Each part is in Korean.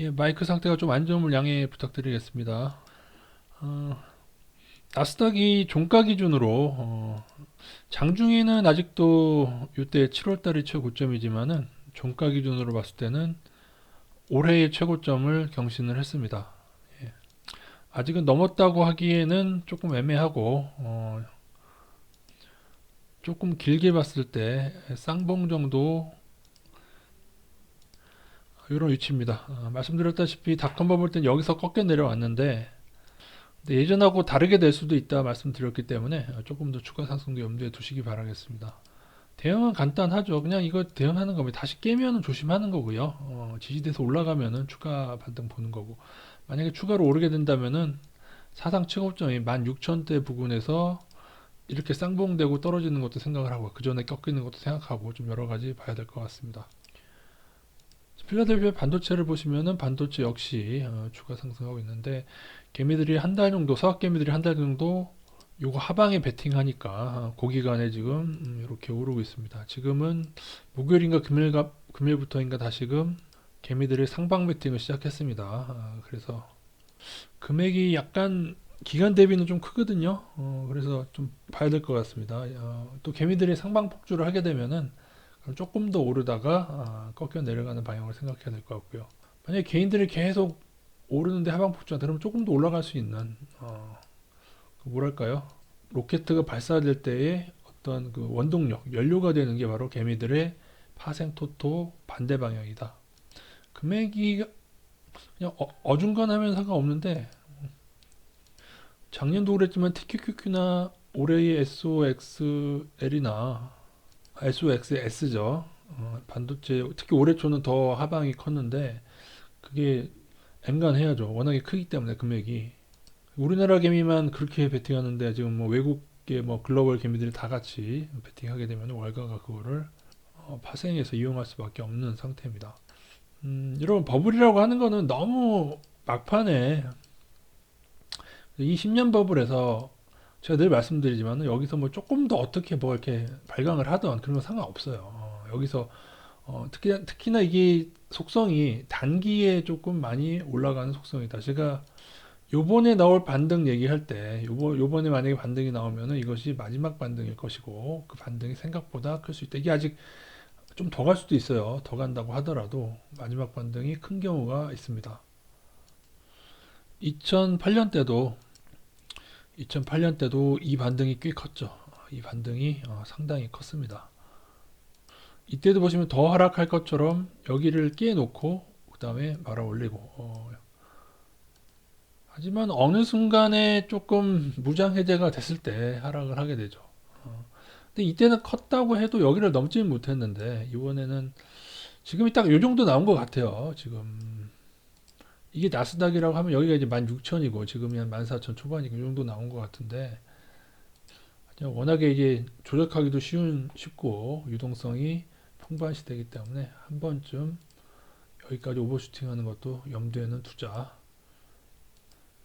예, 마이크 상태가 좀 안 좋으면 양해 부탁드리겠습니다. 어, 나스닥이 종가 기준으로 장중에는 아직도 이때 7월달이 최고점이지만은 종가 기준으로 봤을 때는 올해의 최고점을 경신을 했습니다. 예, 아직은 넘었다고 하기에는 조금 애매하고 조금 길게 봤을 때 쌍봉 정도 이런 위치입니다. 말씀드렸다시피 닷컴버 볼 땐 여기서 꺾여 내려왔는데 근데 예전하고 다르게 될 수도 있다 말씀드렸기 때문에 조금 더 추가 상승도 염두에 두시기 바라겠습니다. 대응은 간단하죠. 그냥 이거 대응하는 겁니다. 다시 깨면은 조심하는 거고요. 지지돼서 올라가면은 추가 반등 보는 거고. 만약에 추가로 오르게 된다면은 사상 최고점이 16,000대 부근에서 이렇게 쌍봉되고 떨어지는 것도 생각을 하고 그 전에 꺾이는 것도 생각하고 좀 여러 가지 봐야 될 것 같습니다. 필라델피아 반도체를 보시면은 반도체 역시 추가 상승하고 있는데 개미들이 한 달 정도 서학 개미들이 한 달 정도 요거 하방에 베팅하니까 고기간에 지금 이렇게 오르고 있습니다. 지금은 목요일인가 금요일부터인가 다시금 개미들이 상방 베팅을 시작했습니다. 그래서 금액이 약간 기간 대비는 좀 크거든요. 그래서 좀 봐야 될 것 같습니다. 또 개미들이 상방 폭주를 하게 되면은 그럼 조금 더 오르다가 꺾여 내려가는 방향을 생각해야 될 것 같고요. 만약에 개인들이 계속 오르는데 하방 폭주한다 그러면 조금 더 올라갈 수 있는 뭐랄까요? 로켓가 발사될 때의 어떤 그 원동력, 연료가 되는 게 바로 개미들의 파생토토 반대 방향이다. 금액이 그냥 어중간하면 상관없는데 작년도 그랬지만 TQQQ나 올해의 SOXL이나 SOXS죠. 반도체 특히 올해 초는 더 하방이 컸는데 그게 엔간해야죠. 워낙에 크기 때문에 금액이 우리나라 개미만 그렇게 베팅하는데 지금 뭐 외국계 뭐 글로벌 개미들이 다 같이 베팅하게 되면 월가가 그거를 파생해서 이용할 수밖에 없는 상태입니다. 여러분 버블이라고 하는 거는 너무 막판에 이 10년 버블에서 제가 늘 말씀드리지만 여기서 뭐 조금 더 어떻게 뭐 이렇게 발광을 하던 그런 건 상관없어요. 여기서 특히나 이게 속성이 단기에 조금 많이 올라가는 속성이다. 제가 요번에 나올 반등 얘기할 때 요번에 만약에 반등이 나오면은 이것이 마지막 반등일 것이고 그 반등이 생각보다 클 수 있다. 이게 아직 좀 더 갈 수도 있어요. 더 간다고 하더라도 마지막 반등이 큰 경우가 있습니다. 2008년 때도 2008년 때도 이 반등이 꽤 컸죠. 이 반등이 상당히 컸습니다. 이때도 보시면 더 하락할 것처럼 여기를 깨놓고 그 다음에 말아 올리고 하지만 어느 순간에 조금 무장 해제가 됐을 때 하락을 하게 되죠. 근데 이때는 컸다고 해도 여기를 넘지는 못했는데 이번에는 지금이 딱 요 정도 나온 것 같아요. 지금 이게 나스닥이라고 하면 여기가 이제 16,000이고 지금이 한 14,000 초반이고 이 정도 나온 것 같은데 워낙에 이게 조작하기도 쉽고 유동성이 풍부한 시대이기 때문에 한 번쯤 여기까지 오버슈팅하는 것도 염두에는 두자.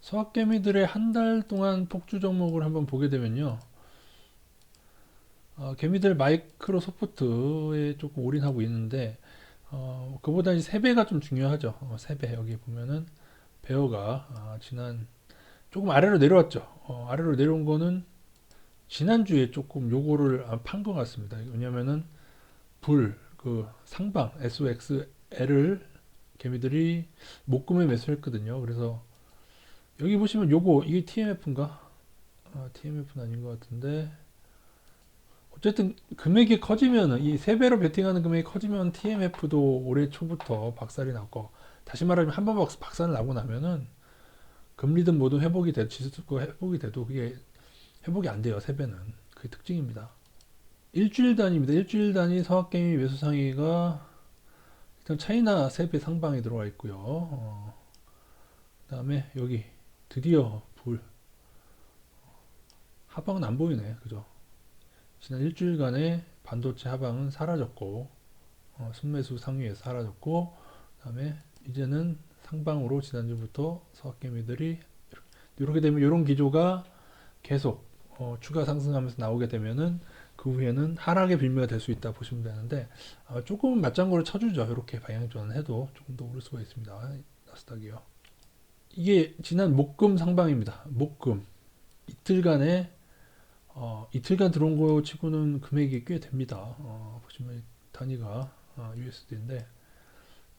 서학개미들의 한 달 동안 폭주 종목을 한번 보게 되면요. 개미들 마이크로 소프트에 조금 올인하고 있는데 그보다 이제 세배가 좀 중요하죠. 세배 여기 보면은 베어가 지난 조금 아래로 내려왔죠. 아래로 내려온 거는 지난주에 조금 요거를 판 것 같습니다. 왜냐면은 그 상방 SOXL을 개미들이 목금에 매수했거든요. 그래서 여기 보시면 요거 이게 TMF인가? TMF는 아닌 것 같은데 어쨌든 금액이 커지면 이 세 배로 베팅하는 금액이 커지면 TMF도 올해 초부터 박살이 났고 다시 말하면 한 번 박살 나고 나면은 금리든 뭐든 회복이 돼 지수가 회복이 돼도 그게 회복이 안 돼요. 세 배는 그게 특징입니다. 일주일 단위입니다. 일주일 단위 서학개미 매수 상위가 일단 차이나 세 배 상방에 들어와 있고요. 그다음에 여기 드디어 하방은 안 보이네. 그죠? 지난 일주일간의 반도체 하방은 사라졌고 순매수 상위에서 사라졌고 그다음에 이제는 상방으로 지난주부터 서학개미들이 이렇게 되면 이런 기조가 계속 추가 상승하면서 나오게 되면은 그 후에는 하락의 빌미가 될 수 있다 보시면 되는데 조금은 맞장구를 쳐주죠. 이렇게 방향 전환해도 조금 더 오를 수가 있습니다. 나스닥이요. 이게 지난 목금 상방입니다. 목금 이틀간에 이틀간 들어온 거 치고는 금액이 꽤 됩니다. 보시면 단위가 USD인데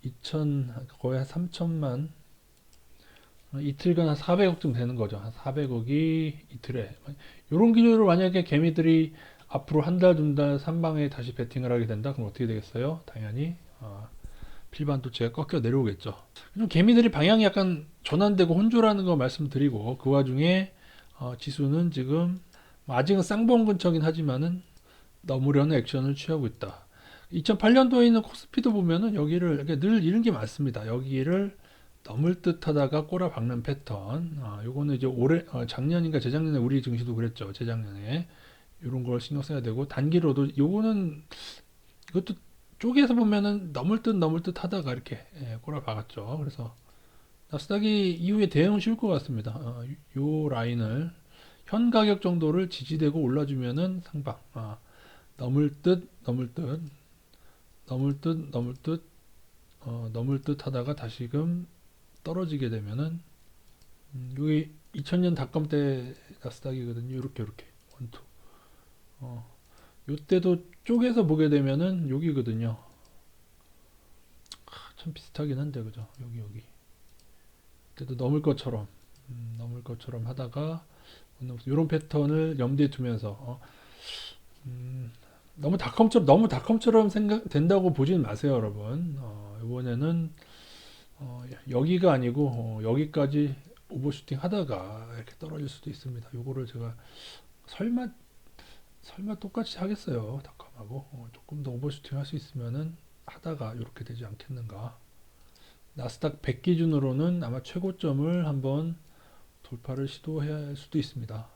2천 거의 한 3천만 이틀간 한 400억쯤 되는 거죠. 한 400억이 이틀에 이런 기준으로 만약에 개미들이 앞으로 한 달, 두 달, 3방에 다시 베팅을 하게 된다. 그럼 어떻게 되겠어요? 당연히 필반도체가 꺾여 내려오겠죠. 개미들이 방향이 약간 전환되고 혼조라는 거 말씀드리고 그 와중에 지수는 지금 아직은 쌍봉 근처긴 하지만은 넘으려는 액션을 취하고 있다. 2008년도에 있는 코스피도 보면은 여기를 늘 이런 게 많습니다. 여기를 넘을 듯 하다가 꼬라박는 패턴. 요거는 이제 작년인가 재작년에 우리 증시도 그랬죠. 재작년에. 이런 걸 신경 써야 되고, 단기로도 요거는 이것도 쪼개서 보면은 넘을 듯 하다가 이렇게 꼬라박았죠. 그래서 나스닥이 이후에 대응은 쉬울 것 같습니다. 요 라인을 현 가격 정도를 지지되고 올라주면은 상방. 넘을 듯, 넘을 듯 하다가 다시금 떨어지게 되면은 여기 2000년 닷컴 때 나스닥이거든요. 이렇게 원투. 요때도 쪼개서 보게 되면은 여기거든요. 참 비슷하긴 한데 그죠? 여기. 그때도 넘을 것처럼 하다가 이런 패턴을 염두에 두면서 너무 닷컴처럼 생각 된다고 보진 마세요, 여러분. 이번에는 여기가 아니고 여기까지 오버슈팅 하다가 이렇게 떨어질 수도 있습니다. 요거를 제가 설마 똑같이 하겠어요, 닷컴하고. 조금 더 오버슈팅 할 수 있으면은 하다가 이렇게 되지 않겠는가. 나스닥 100 기준으로는 아마 최고점을 한번 돌파를 시도해야 할 수도 있습니다.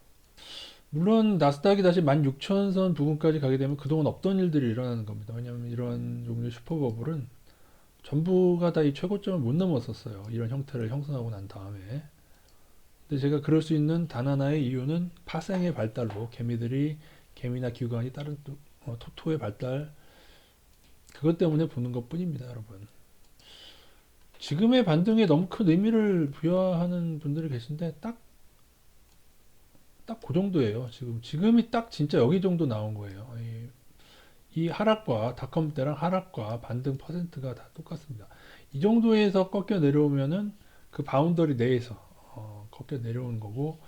물론 나스닥이 다시 16,000선 부근까지 가게 되면 그동안 없던 일들이 일어나는 겁니다. 왜냐하면 이런 종류의 슈퍼버블은 전부가 다 이 최고점을 못 넘었었어요. 이런 형태를 형성하고 난 다음에. 근데 제가 그럴 수 있는 단 하나의 이유는 파생의 발달로 개미나 기관이 다른 토토의 발달 그것 때문에 보는 것 뿐입니다, 여러분. 지금의 반등에 너무 큰 의미를 부여하는 분들이 계신데 딱 그 정도예요. 지금이 딱 진짜 여기 정도 나온 거예요. 이 하락과 닷컴 때랑 하락과 반등 퍼센트가 다 똑같습니다. 이 정도에서 꺾여 내려오면은 그 바운더리 내에서 꺾여 내려오는 거고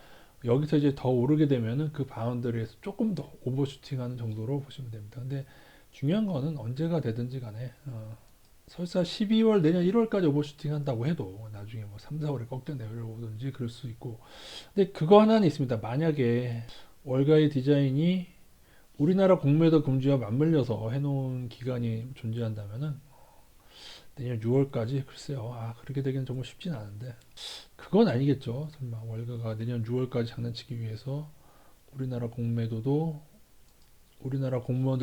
여기서 이제 더 오르게 되면은 그 바운더리에서 조금 더 오버슈팅하는 정도로 보시면 됩니다. 근데 중요한 거는 언제가 되든지 간에 설사 12월 내년 1월까지 오버슈팅 한다고 해도 나중에 뭐 3, 4월에 꺾여 내려오든지 그럴 수 있고 근데 그거 하나는 있습니다. 만약에 월가의 디자인이 우리나라 공매도 금지와 맞물려서 해놓은 기간이 존재한다면은 내년 6월까지 글쎄요. 그렇게 되기는 정말 쉽진 않은데 그건 아니겠죠. 설마 월가가 내년 6월까지 장난치기 위해서 우리나라 공무원들을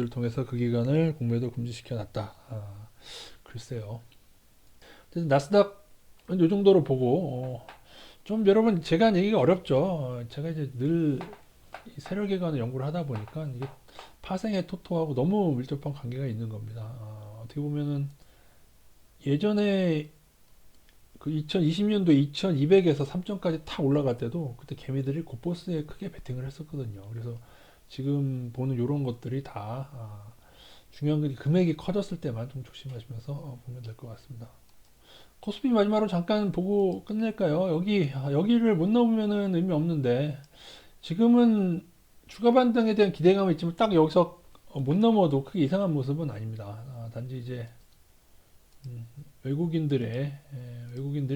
통해서 그 기간을 공매도 금지시켜 놨다. 글쎄요. 나스닥은 이 정도로 보고 좀 여러분 제가 한 얘기가 어렵죠. 제가 이제 늘 세력외관을 연구를 하다 보니까 이게 파생의 토토하고 너무 밀접한 관계가 있는 겁니다. 어떻게 보면은 예전에 그 2020년도 2200에서 3000까지 탁 올라갈 때도 그때 개미들이 곧보스에 크게 베팅을 했었거든요. 그래서 지금 보는 이런 것들이 다 중요한 건 금액이 커졌을 때만 좀 조심하시면서 보면 될 것 같습니다. 코스피 마지막으로 잠깐 보고 끝낼까요? 여기를 못 넘으면은 의미 없는데 지금은 추가 반등에 대한 기대감은 있지만 딱 여기서 못 넘어도 크게 이상한 모습은 아닙니다. 단지 이제 외국인들이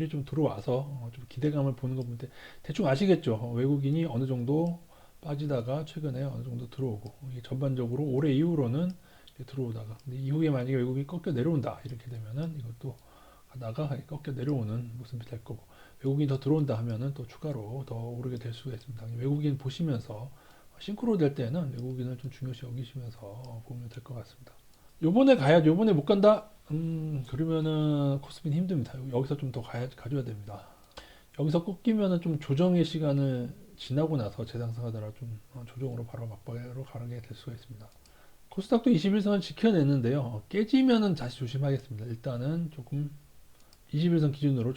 좀 들어와서 좀 기대감을 보는 것 보는데 대충 아시겠죠? 외국인이 어느 정도 빠지다가 최근에 어느 정도 들어오고 전반적으로 올해 이후로는 들어오다가 근데 이후에 만약에 외국인이 꺾여 내려온다 이렇게 되면은 이것도 가다가 꺾여 내려오는 모습이 될 거고 외국인이 더 들어온다 하면은 또 추가로 더 오르게 될 수가 있습니다. 외국인 보시면서 싱크로 될 때는 외국인을 좀 중요시 여기시면서 보면 될 것 같습니다. 요번에 가야죠. 요번에 못 간다? 그러면은 코스피는 힘듭니다. 여기서 좀 더 가져야 됩니다. 여기서 꺾이면은 좀 조정의 시간을 지나고 나서 재상승하더라 좀 조정으로 바로 막바로 가게 될 수가 있습니다. 코스닥도 21선 지켜냈는데요. 깨지면은 다시 조심하겠습니다. 일단은 조금 21선 기준으로